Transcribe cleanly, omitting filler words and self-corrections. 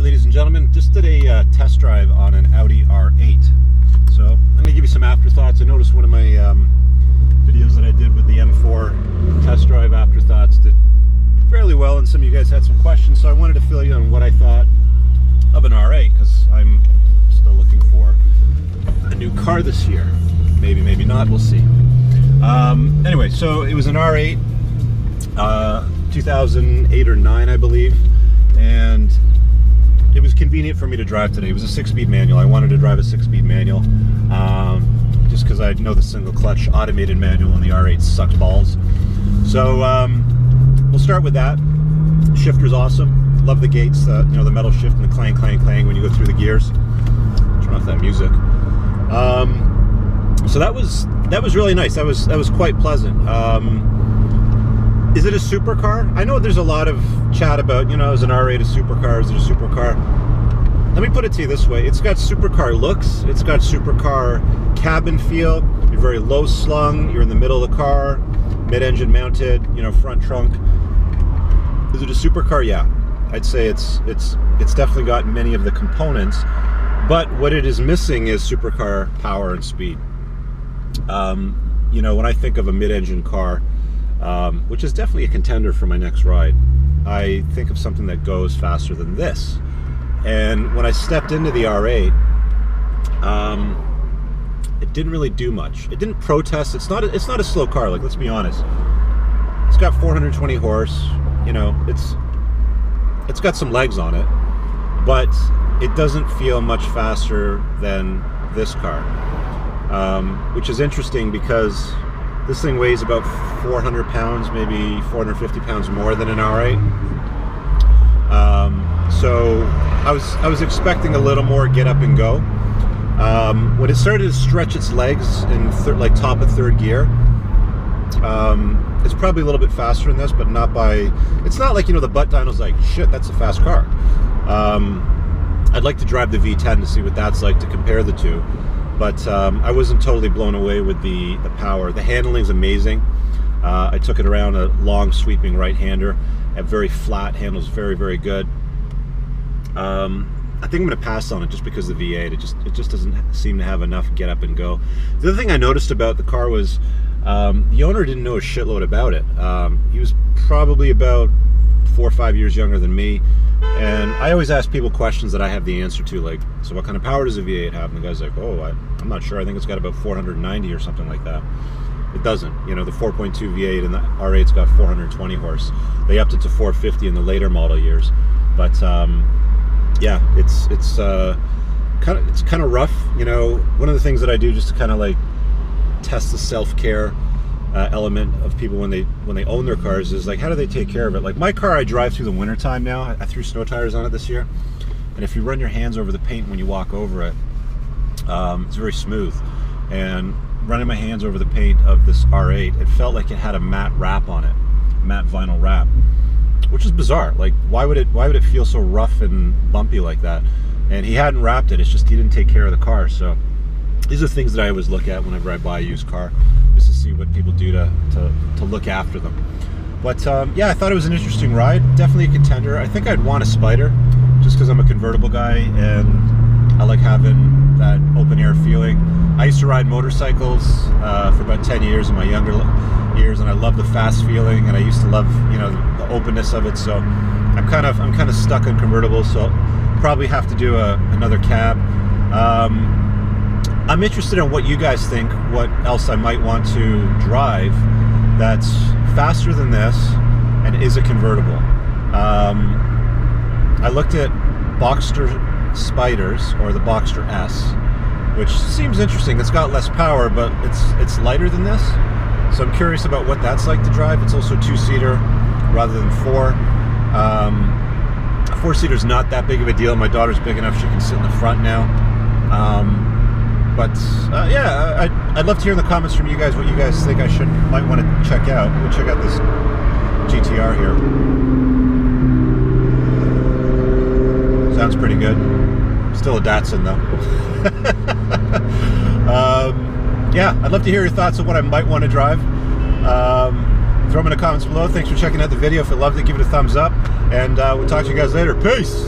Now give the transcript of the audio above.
Alright, ladies and gentlemen, just did a test drive on an Audi R8. So I'm going to give you some afterthoughts. I noticed one of my videos that I did with the M4 test drive afterthoughts did fairly well, and some of you guys had some questions, so I wanted to fill you on what I thought of an R8, because I'm still looking for a new car this year. Maybe, maybe not, we'll see. Anyway, so it was an R8, 2008 or 9, I believe, and it was convenient for me to drive today. It was a 6-speed manual. I wanted to drive a 6-speed manual, just because I know the single clutch automated manual in the R8 sucks balls. So we'll start with that. Shifter's awesome. Love the gates, you know, the metal shift and the clang, clang, clang when you go through the gears. Turn off that music. So that was really nice. That was quite pleasant. Is it a supercar? I know there's a lot of chat about, you know, is an R8 a supercar? Is it a supercar? Let me put it to you this way. It's got supercar looks. It's got supercar cabin feel. You're very low slung. You're in the middle of the car, mid-engine mounted, you know, front trunk. Is it a supercar? Yeah. I'd say it's definitely got many of the components, but what it is missing is supercar power and speed. You know, when I think of a mid-engine car, which is definitely a contender for my next ride, I think of something that goes faster than this. And when I stepped into the R8, it didn't really do much. It didn't protest. It's not a slow car, like, let's be honest. It's got 420 horse, you know, it's got some legs on it, but it doesn't feel much faster than this car, which is interesting because this thing weighs about 400 pounds, maybe 450 pounds more than an R8. So I was expecting a little more get up and go. When it started to stretch its legs in like top of third gear, it's probably a little bit faster than this, but not by. It's not like, you know, the butt dyno's like, shit, that's a fast car. I'd like to drive the V10 to see what that's like to compare the two. But I wasn't totally blown away with the power. The handling's amazing. I took it around a long sweeping right-hander at very flat, handles very, very good. I think I'm going to pass on it just because of the V8. It just doesn't seem to have enough get up and go. The other thing I noticed about the car was the owner didn't know a shitload about it. He was probably about 4 or 5 years younger than me. And I always ask people questions that I have the answer to, like, so what kind of power does a V8 have? And the guy's like, oh, I'm not sure. I think it's got about 490 or something like that. It doesn't. You know, the 4.2 V8 and the R8's got 420 horse. They upped it to 450 in the later model years. But yeah, it's kind of rough. You know, one of the things that I do just to kind of like test the self-care element of people when they own their cars is like, how do they take care of it? Like my car, I drive through the winter time now. I threw snow tires on it this year, and if you run your hands over the paint when you walk over it, it's very smooth. And running my hands over the paint of this R8, it felt like it had a matte wrap on it, matte vinyl wrap, which is bizarre. Like, why would it feel so rough and bumpy like that? And he hadn't wrapped it. It's just he didn't take care of the car. So these are things that I always look at whenever I buy a used car, just to see what people do to look after them. But yeah, I thought it was an interesting ride. Definitely a contender. I think I'd want a Spider, just because I'm a convertible guy and I like having that open air feeling. I used to ride motorcycles for about 10 years in my younger years, and I love the fast feeling, and I used to love, you know, the openness of it. So I'm kind of stuck on convertibles. So I'll probably have to do another cab. I'm interested in what you guys think, what else I might want to drive that's faster than this and is a convertible. I looked at Boxster Spiders, or the Boxster S, which seems interesting. It's got less power, but it's lighter than this. So I'm curious about what that's like to drive. It's also 2-seater rather than 4. A 4-seater's not that big of a deal. My daughter's big enough she can sit in the front now. But yeah, I'd love to hear in the comments from you guys what you guys think I might want to check out. We'll check out this GTR here. Sounds pretty good. Still a Datsun though. Yeah, I'd love to hear your thoughts on what I might want to drive. Throw them in the comments below. Thanks for checking out the video. If you loved it, give it a thumbs up, and we'll talk to you guys later. Peace!